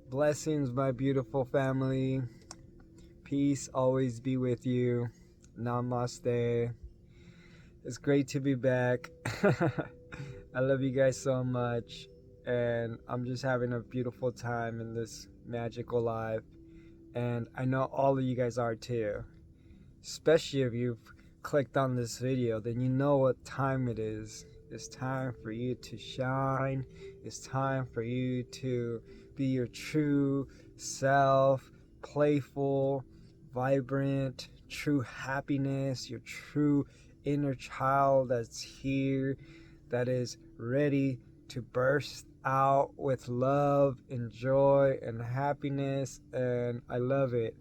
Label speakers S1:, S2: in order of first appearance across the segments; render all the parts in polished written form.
S1: Blessings, my beautiful family. Peace always be with you. Namaste. It's great to be back. I love you guys so much. And I'm just having a beautiful time in this magical life. And I know all of you guys are too. Especially if you've clicked on this video, then you know what time it is. It's time for you to shine. It's time for you to be your true self, playful, vibrant, true happiness, your true inner child that's here, that is ready to burst out with love and joy and happiness. And I love it.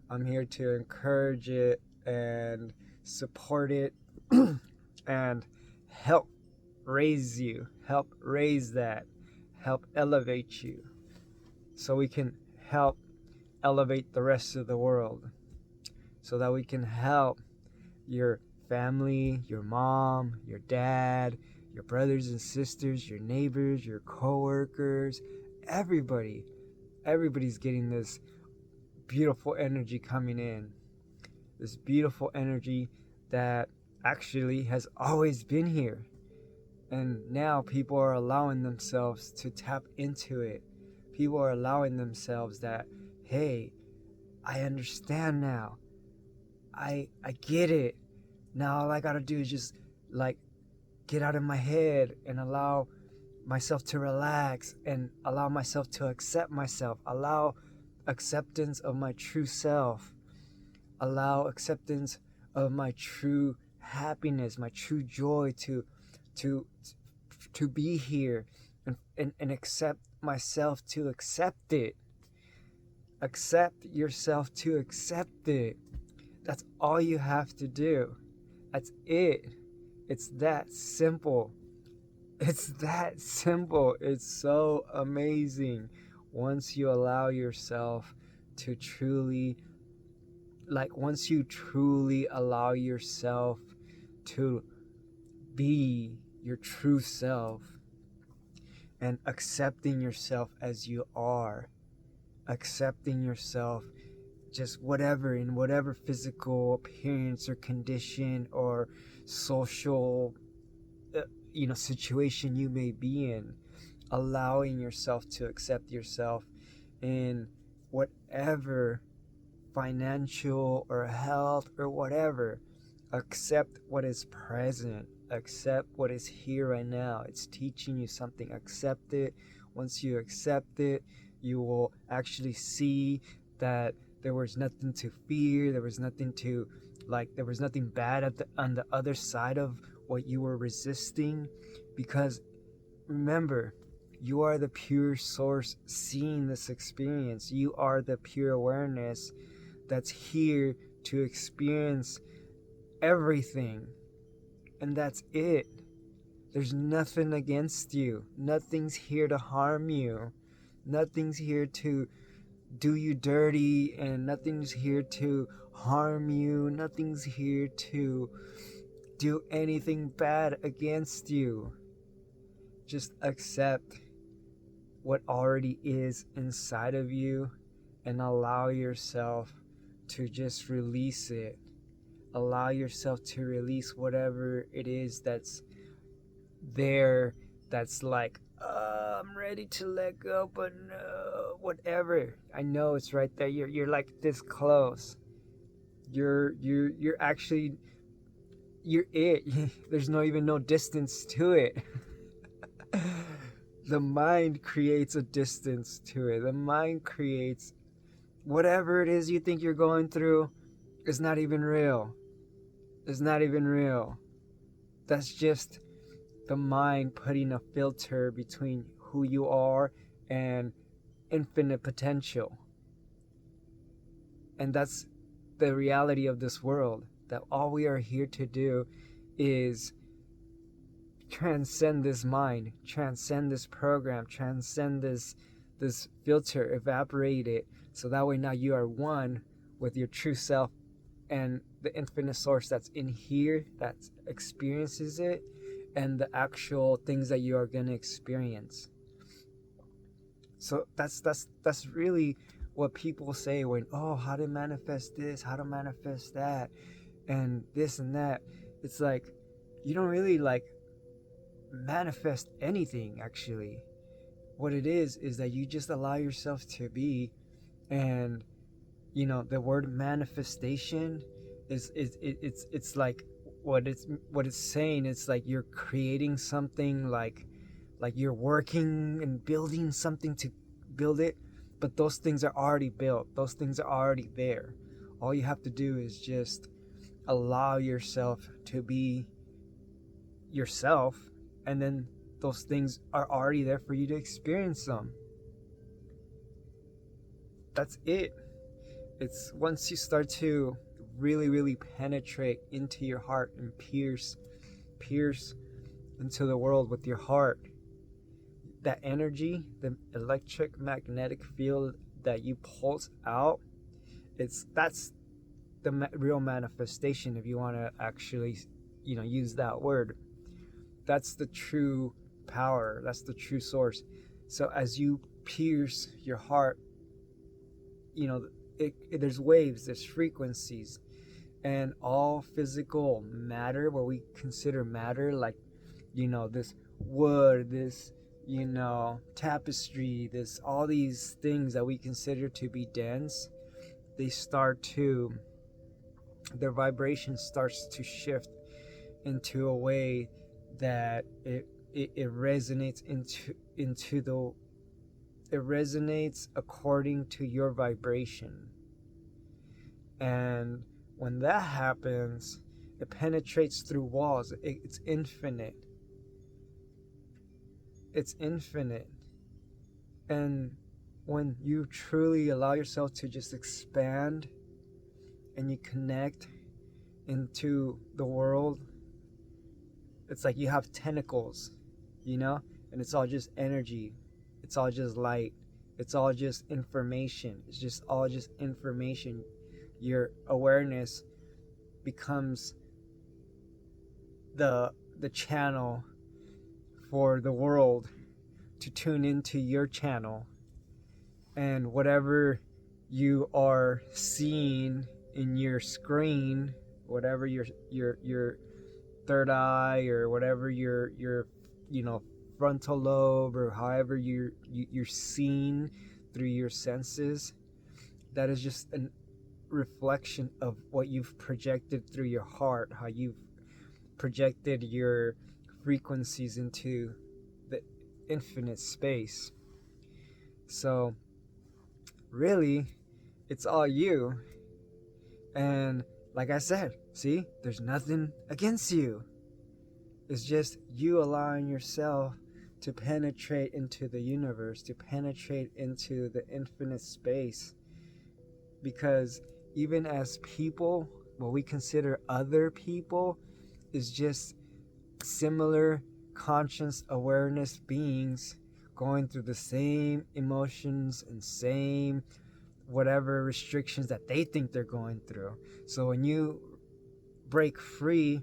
S1: I'm here to encourage it and support it and help raise you, help raise that, help elevate you so we can help elevate the rest of the world, so that we can help your family, your mom, your dad, your brothers and sisters, your neighbors, your coworkers, everybody. Everybody's getting this beautiful energy coming in. This beautiful energy that actually has always been here. And now people are allowing themselves to tap into it. People are allowing themselves that, hey, I understand now. I get it. Now all I gotta do is just like get out of my head and allow myself to relax and allow myself to accept myself. Allow acceptance of my true self. Allow acceptance of my true happiness, my true joy to to be here, and accept myself to accept it. Accept yourself to accept it. That's all you have to do. That's it. It's that simple. It's that simple. It's so amazing once you allow yourself to truly, once you truly allow yourself to be your true self and accepting yourself as you are, accepting yourself just whatever, in whatever physical appearance or condition or social situation you may be in, allowing yourself to accept yourself in whatever financial or health or whatever. Accept what is present. Accept what is here right now. It's teaching you something. Accept it. Once you accept it, you will actually see that there was nothing to fear. There was nothing to, there was nothing bad on the other side of what you were resisting. Because remember, you are the pure source seeing this experience. You are the pure awareness that's here to experience everything. And that's it. There's nothing against you. Nothing's here to harm you. Nothing's here to do you dirty, and nothing's here to harm you. Nothing's here to do anything bad against you. Just accept what already is inside of you and allow yourself to just release it. Allow yourself to release whatever it is that's there, that's like, I'm ready to let go, but no, whatever. I know it's right there. You're like this close. You're actually, you're it. There's no distance to it. The mind creates a distance to it. The mind creates whatever it is you think you're going through is not even real. It's not even real. That's just the mind putting a filter between who you are and infinite potential. And that's the reality of this world, that all we are here to do is transcend this mind, transcend this program, transcend this filter, evaporate it, so that way now you are one with your true self and the infinite source that's in here, that experiences it, and the actual things that you are going to experience. So that's really what people say when, oh, how to manifest this, how to manifest that, and this and that. It's like you don't really like manifest anything actually. What it is that you just allow yourself to be. And the word manifestation it's like what it's saying. It's like you're creating something, like you're working and building something to build it, but those things are already built, those things are already there. All you have to do is just allow yourself to be yourself, and then those things are already there for you to experience them. That's it. It's once you start to really, really penetrate into your heart and pierce into the world with your heart, that energy, the electric magnetic field that you pulse out, that's the real manifestation. If you want to actually use that word, that's the true power, that's the true source. So as you pierce your heart, there's waves, there's frequencies, and all physical matter, what we consider matter, like this wood, this tapestry, this all these things that we consider to be dense, they start to their vibration starts to shift into a way that it resonates into the it resonates according to your vibration. And when that happens, it penetrates through walls. It's infinite. It's infinite. And when you truly allow yourself to just expand and you connect into the world, it's like you have tentacles, and it's all just energy. It's all just light. It's all just information. It's just all just information. Your awareness becomes the channel for the world to tune into your channel, and whatever you are seeing in your screen, whatever your third eye, or whatever your frontal lobe, or however you're seeing through your senses, that is just a reflection of what you've projected through your heart, how you've projected your frequencies into the infinite space. So really, it's all you. And like I said, see, there's nothing against you. It's just you allowing yourself to penetrate into the universe, to penetrate into the infinite space. Because even as people, what we consider other people is just similar conscious awareness beings going through the same emotions and same whatever restrictions that they think they're going through. So when you break free,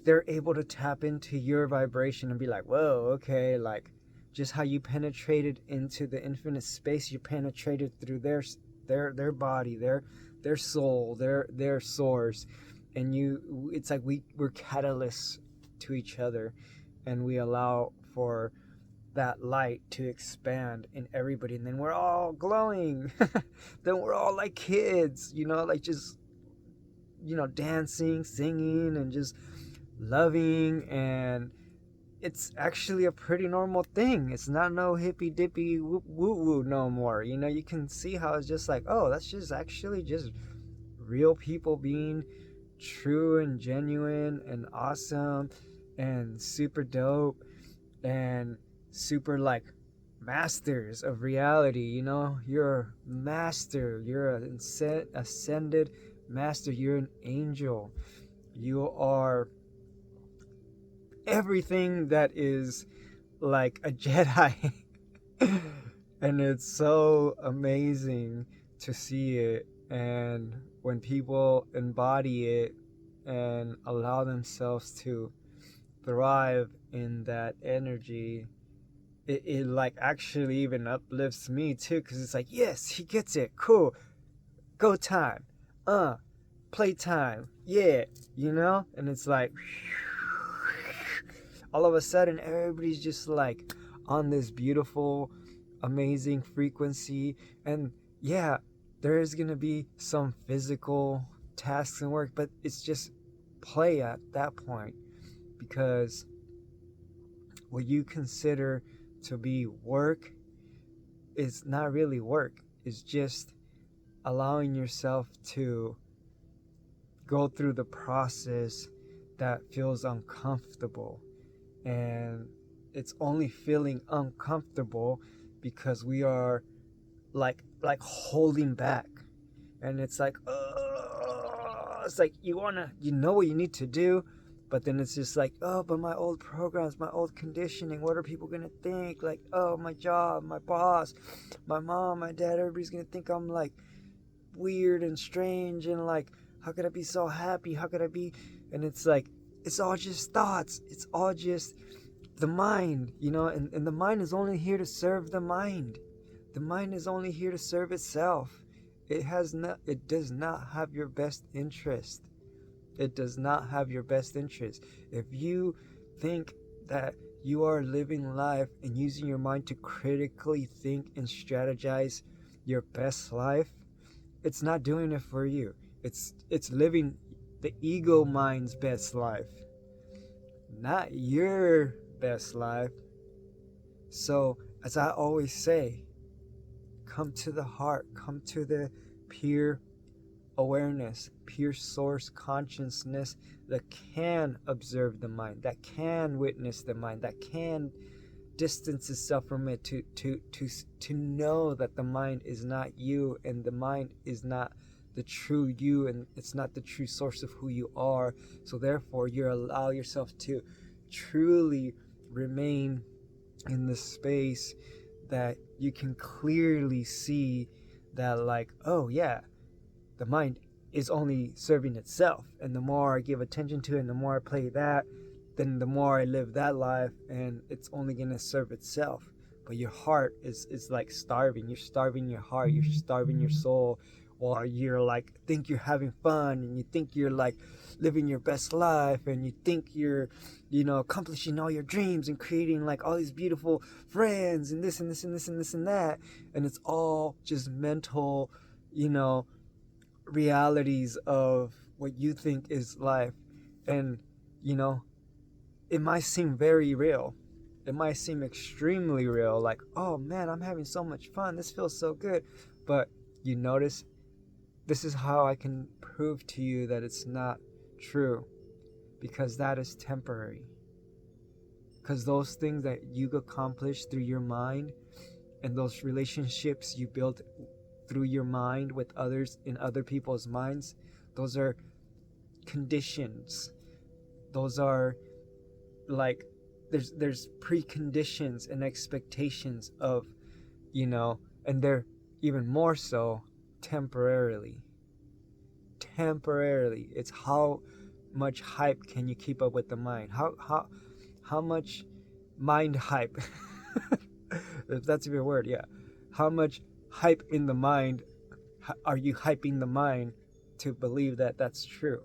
S1: they're able to tap into your vibration and be like, whoa, okay, like just how you penetrated into the infinite space, you penetrated through their body, their soul, their source. And it's like we're catalysts to each other, and we allow for that light to expand in everybody, and then we're all glowing. Then we're all like kids, like just dancing, singing, and just loving. And it's actually a pretty normal thing. It's not no hippy dippy woo woo no more. You can see how it's just like, oh, that's just actually just real people being true and genuine and awesome and super dope and super like masters of reality. You're a master, you're an ascended master, you're an angel, you are everything that is like a Jedi. And it's so amazing to see it. And when people embody it and allow themselves to thrive in that energy, it like actually even uplifts me too, because it's like, yes, he gets it, cool, go time, uh playtime, yeah, and it's like all of a sudden everybody's just like on this beautiful, amazing frequency. And yeah, there is gonna be some physical tasks and work, but it's just play at that point, because what you consider to be work is not really work. It's just allowing yourself to go through the process that feels uncomfortable. And it's only feeling uncomfortable because we are like holding back. And it's like, oh, it's like you know what you need to do, but then it's just like, oh, but my old programs, my old conditioning, what are people gonna think? Like, oh, my job, my boss, my mom, my dad, everybody's gonna think I'm like weird and strange, and like, how could I be so happy? How could I be? And it's like, it's all just thoughts. It's all just the mind, and the mind is only here to serve the mind. The mind is only here to serve itself. It does not have your best interest. It does not have your best interest. If you think that you are living life and using your mind to critically think and strategize your best life, it's not doing it for you. It's living the ego mind's best life, not your best life. So, as I always say, come to the heart, come to the pure awareness, pure source consciousness that can observe the mind, that can witness the mind, that can distance itself from it, to know that the mind is not you, and the mind is not the true you, and it's not the true source of who you are. So therefore you allow yourself to truly remain in the space that you can clearly see that, like, oh yeah, the mind is only serving itself. And the more I give attention to it, and the more I play that, then the more I live that life, and it's only going to serve itself. But your heart is like starving. You're starving your heart. You're starving your soul. While you're like, think you're having fun, and you think you're like living your best life, and you think you're, accomplishing all your dreams and creating like all these beautiful friends and this and this and this and this and that. And it's all just mental, realities of what you think is life. And, it might seem very real. It might seem extremely real, like, oh man, I'm having so much fun. This feels so good. But you notice, this is how I can prove to you that it's not true. Because that is temporary. Because those things that you accomplish through your mind, and those relationships you build through your mind with others in other people's minds, those are conditions. Those are like, there's preconditions and expectations of, and they're even more so temporarily. It's how much hype can you keep up with the mind. How much mind hype if that's even a word. Yeah, how much hype in the mind are you hyping the mind to believe that that's true?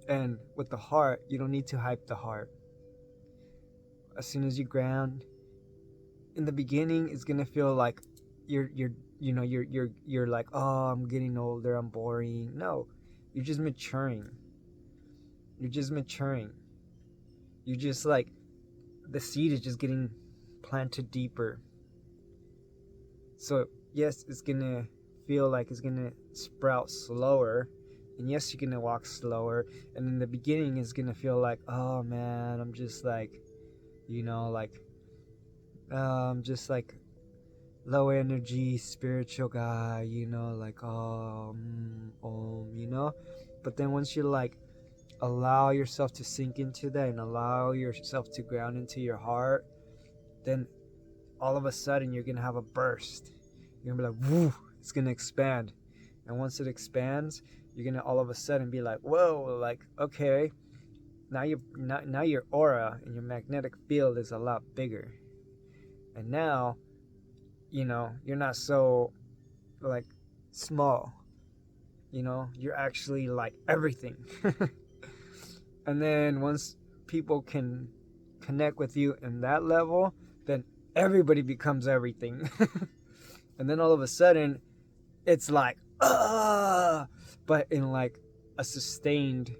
S1: And with the heart, you don't need to hype the heart. As soon as you ground, in the beginning, it's gonna feel like you're like, oh, I'm getting older, I'm boring. No, you're just maturing. You're just maturing. You just like, the seed is just getting planted deeper. So yes, it's gonna feel like it's gonna sprout slower, and yes, you're gonna walk slower. And in the beginning, it's gonna feel like, oh man, I'm just like, I'm just like low energy spiritual guy, like, but then once you like allow yourself to sink into that, and allow yourself to ground into your heart, then all of a sudden you're gonna have a burst. You're gonna be like, woo, it's gonna expand. And once it expands, you're gonna all of a sudden be like, whoa, like, okay, now your aura and your magnetic field is a lot bigger, and now you're not so like small. You're actually like everything. And then once people can connect with you in that level, then everybody becomes everything. And then all of a sudden it's like but in like a sustained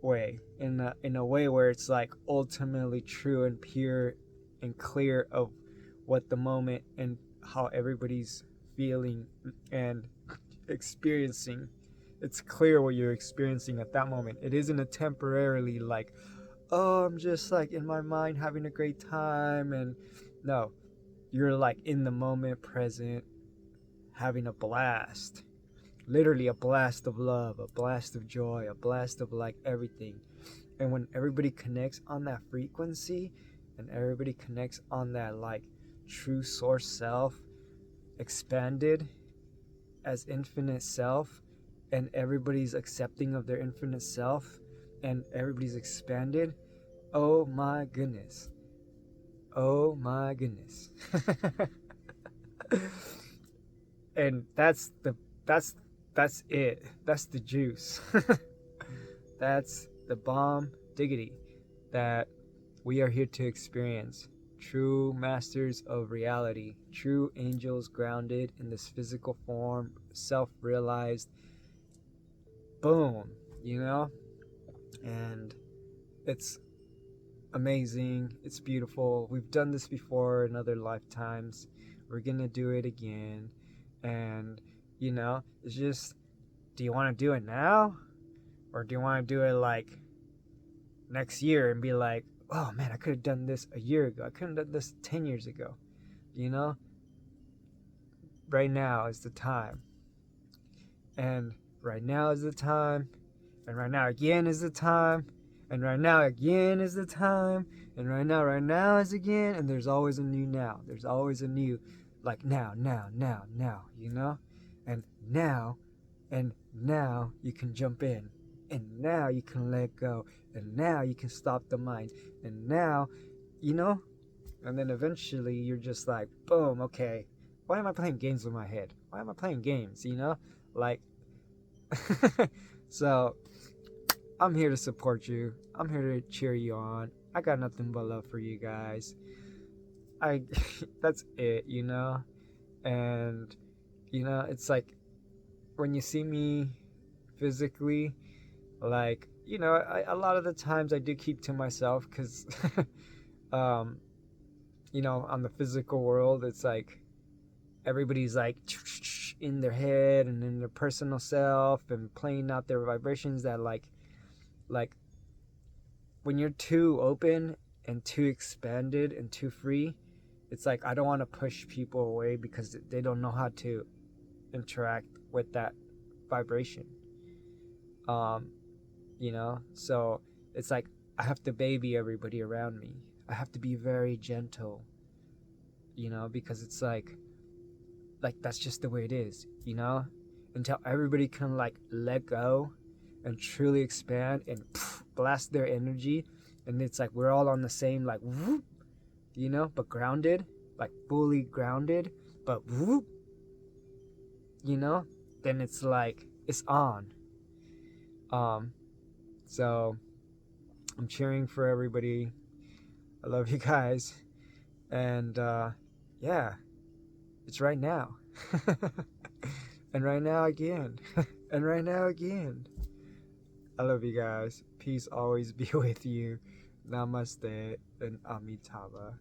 S1: way, in a way where it's like ultimately true and pure and clear of what the moment and how everybody's feeling and experiencing. It's clear what you're experiencing at that moment. It isn't a temporarily like, oh, I'm just like in my mind having a great time. And no, you're like in the moment present, having a blast. Literally a blast of love, a blast of joy, a blast of like everything. And when everybody connects on that frequency and everybody connects on that like true source self, expanded as infinite self, and everybody's accepting of their infinite self, and everybody's expanded, oh my goodness. Oh my goodness. And that's it. That's the juice. That's the bomb diggity that we are here to experience. True masters of reality, true angels grounded in this physical form, self-realized. Boom, and it's amazing. It's beautiful. We've done this before in other lifetimes. We're gonna do it again. And it's just, do you want to do it now, or do you want to do it like next year and be like, oh man, I could have done this a year ago, I could have done this 10 years ago. Right now is the time, and right now is the time, and right now again is the time, and right now again is the time, and right now is again, and there's always a new now. There's always a new, like now, and now you can jump in, and now you can let go, and now you can stop the mind, and now, and then eventually you're just like, boom, okay, why am I playing games with my head? Why am I playing games, like, so I'm here to support you. I'm here to cheer you on. I got nothing but love for you guys. That's it, and it's like when you see me physically, like, a lot of the times I do keep to myself because on the physical world, it's like everybody's like in their head and in their personal self and playing out their vibrations that like when you're too open and too expanded and too free, it's like I don't want to push people away because they don't know how to interact with that vibration. So it's like I have to baby everybody around me. I have to be very gentle, because it's like that's just the way it is, until everybody can like let go and truly expand and blast their energy, and it's like we're all on the same like whoop, but grounded, like fully grounded, but whoop, then it's like it's on. So I'm cheering for everybody. I love you guys, and yeah, it's right now. And right now again. And right now again. I love you guys. Peace always be with you. Namaste and Amitabha.